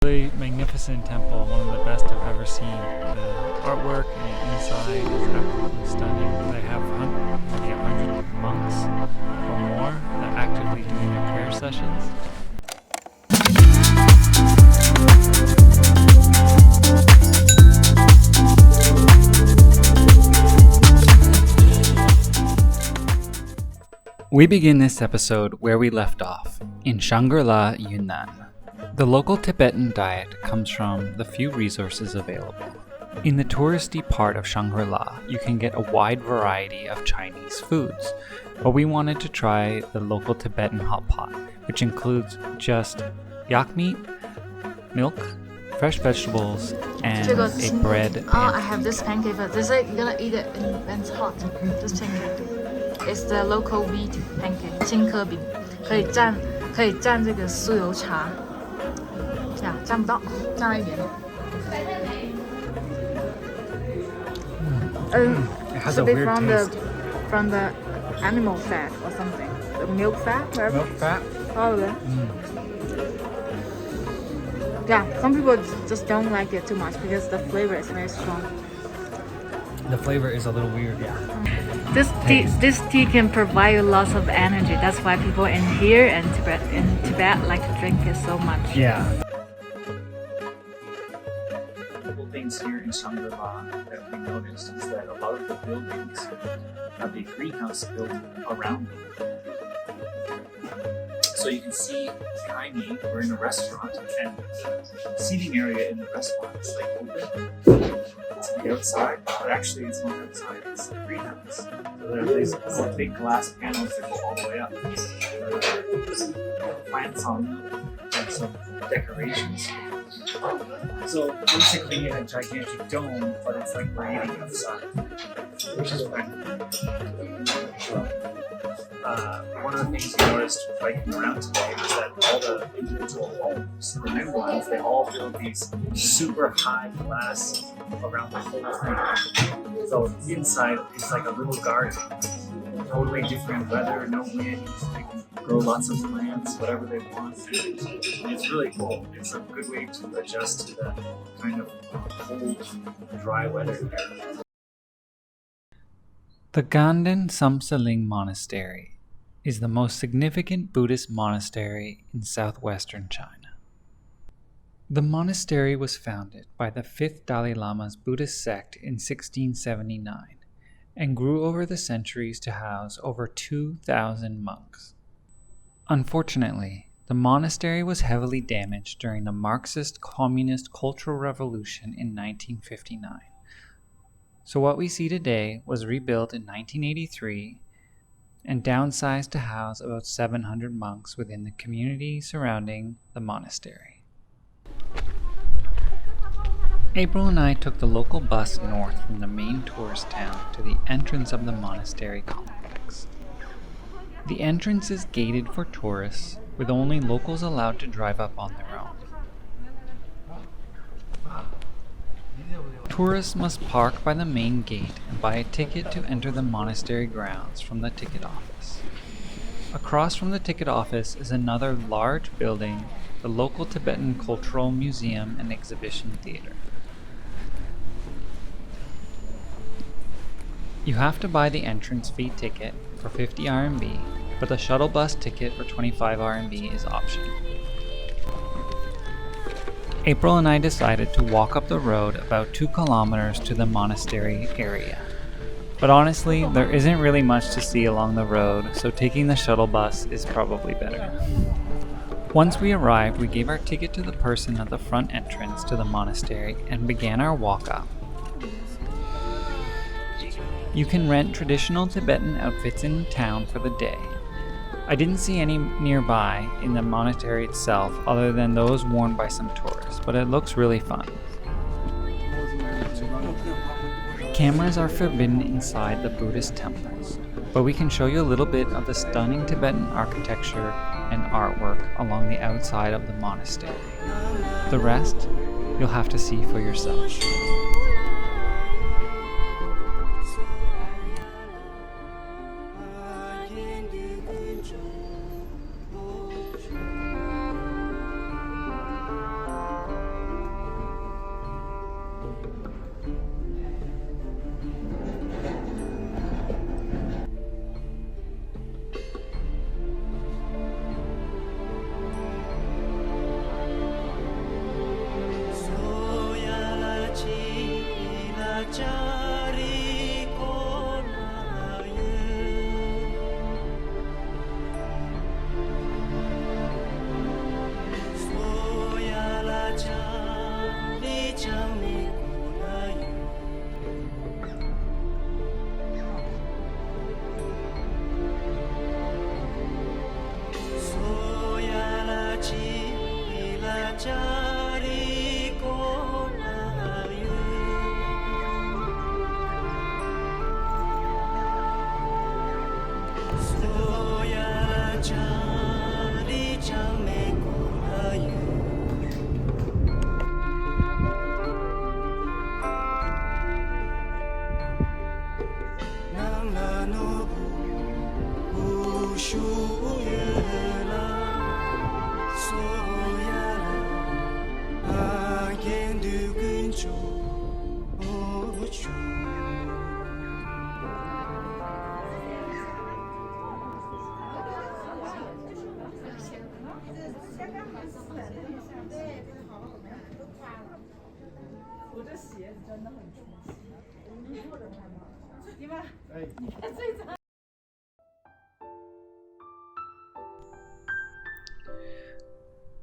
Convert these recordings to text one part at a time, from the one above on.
Really magnificent temple, one of the best I've ever seen. The artwork inside is absolutely stunning. They have maybe 100 monks or more that are actively doing their prayer sessions. We begin this episode where we left off, in Shangri-la, Yunnan. The local Tibetan diet comes from the few resources available. In the touristy part of Shangri-la, you can get a wide variety of Chinese foods, but we wanted to try the local Tibetan hot pot, which includes just yak meat, milk, fresh vegetables, and a bread pancake. I have this pancake, but this you're gonna eat it when it's hot. This pancake. It's the local wheat pancake, 青稞饼，可以蘸这个酥油茶。呀，蘸不到，蘸了一点点。It has a weird taste. From the animal fat or something, the milk fat, whatever. Milk fat? Probably. Yeah, some people just don't like it too much because the flavor is very strong. The flavor is a little weird, yeah. This tea can provide you lots of energy. That's why people in here and in Tibet like to drink it so much. Yeah. A couple things here in Shangri-La that we noticed is that a lot of the buildings have a greenhouse built around them. So you can see behind me, we're in a restaurant, and the seating area in the restaurant is like open. It's on the outside, but actually it's not outside, it's a greenhouse. So there are these big glass panels that go all the way up. There's plants on them and some decorations. So basically a gigantic dome, but it's like we're eating outside, which is fun. One of the things we noticed biking around today was that all the individual homes, the new ones, they all build these super high glass around the whole thing. So inside it's like a little garden. Totally different weather, no wind, they can grow lots of plants, whatever they want. It's really cool. It's a good way to adjust to the kind of cold, dry weather here. The Ganden Sumtseling Monastery is the most significant Buddhist monastery in southwestern China. The monastery was founded by the 5th Dalai Lama's Buddhist sect in 1679 and grew over the centuries to house over 2,000 monks. Unfortunately, the monastery was heavily damaged during the Marxist-Communist Cultural Revolution in 1959. So what we see today was rebuilt in 1983 and downsized to house about 700 monks within the community surrounding the monastery. April and I took the local bus north from the main tourist town to the entrance of the monastery complex. The entrance is gated for tourists, with only locals allowed to drive up on their own. Tourists must park by the main gate and buy a ticket to enter the monastery grounds from the ticket office. Across from the ticket office is another large building, the local Tibetan Cultural Museum and Exhibition Theater. You have to buy the entrance fee ticket for 50 RMB, but the shuttle bus ticket for 25 RMB is optional. April and I decided to walk up the road about 2 kilometers to the monastery area. But honestly, there isn't really much to see along the road, so taking the shuttle bus is probably better. Once we arrived, we gave our ticket to the person at the front entrance to the monastery and began our walk up. You can rent traditional Tibetan outfits in town for the day. I didn't see any nearby in the monastery itself other than those worn by some tourists, but it looks really fun. Cameras are forbidden inside the Buddhist temples, but we can show you a little bit of the stunning Tibetan architecture and artwork along the outside of the monastery. The rest, you'll have to see for yourself.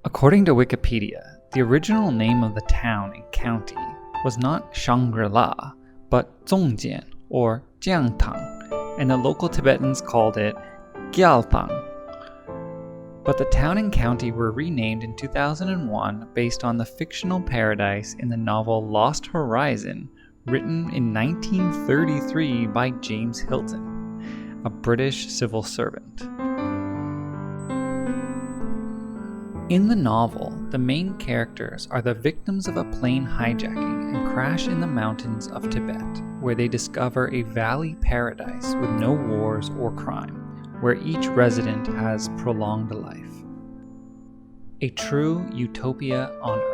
According to Wikipedia, the original name of the town and county was not Shangri-la, but Zongjian or Jiangtang, and the local Tibetans called it Gyaltang. But the town and county were renamed in 2001 based on the fictional paradise in the novel Lost Horizon, written in 1933 by James Hilton, a British civil servant. In the novel, the main characters are the victims of a plane hijacking and crash in the mountains of Tibet, where they discover a valley paradise with no wars or crime, where each resident has prolonged life. A true utopia on Earth.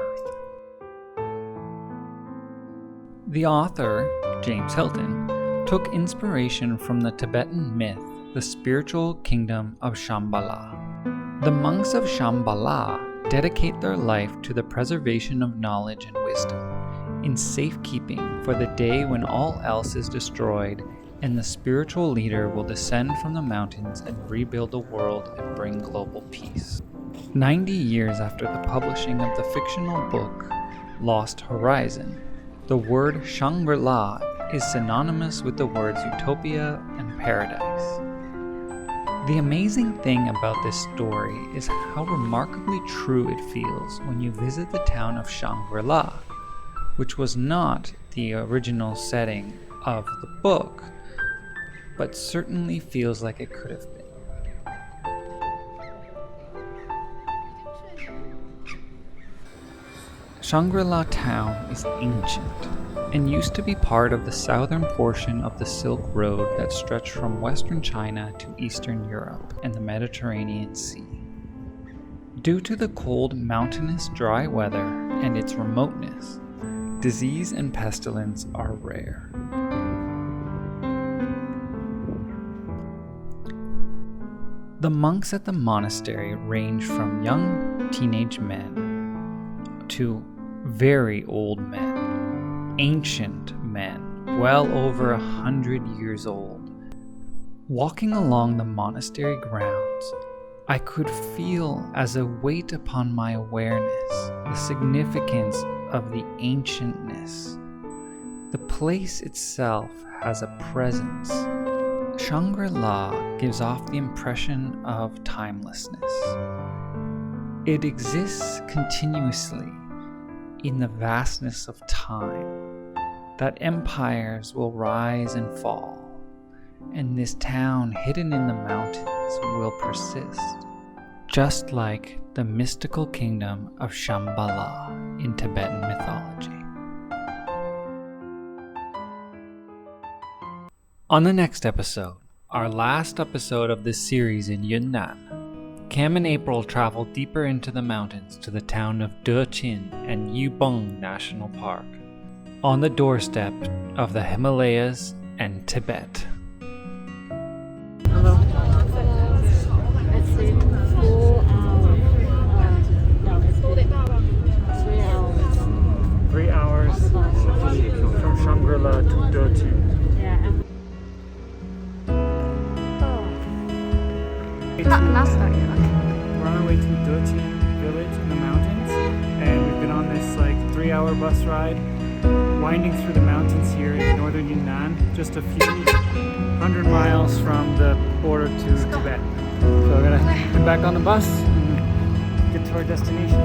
The author, James Hilton, took inspiration from the Tibetan myth, the spiritual kingdom of Shambhala. The monks of Shambhala dedicate their life to the preservation of knowledge and wisdom, in safekeeping for the day when all else is destroyed and the spiritual leader will descend from the mountains and rebuild the world and bring global peace. 90 years after the publishing of the fictional book Lost Horizon, the word Shangri-la is synonymous with the words utopia and paradise. The amazing thing about this story is how remarkably true it feels when you visit the town of Shangri-la, which was not the original setting of the book, but certainly feels like it could have been. Shangri-la town is ancient and used to be part of the southern portion of the Silk Road that stretched from western China to eastern Europe and the Mediterranean Sea. Due to the cold, mountainous, dry weather and its remoteness, disease and pestilence are rare. The monks at the monastery range from young teenage men to very old men, ancient men, well over 100 years old. Walking along the monastery grounds, I could feel as a weight upon my awareness the significance of the ancientness. The place itself has a presence. Shangri-la gives off the impression of timelessness. It exists continuously in the vastness of time, that empires will rise and fall, and this town hidden in the mountains will persist, just like the mystical kingdom of Shambhala in Tibetan mythology. On the next episode, our last episode of this series in Yunnan, Cam and April travel deeper into the mountains to the town of Dechin and Yubeng National Park, on the doorstep of the Himalayas and Tibet. Hello. Let's see. 4 hours. No, it's 3 hours. 3 hours from Shangri-La to Dechin. Yeah. Not started. We're on our way to Dechin village in the mountains, and we've been on this 3-hour bus ride, winding through the mountains here in northern Yunnan, just a few 100 miles from the border to Tibet. So we're gonna get back on the bus and get to our destination.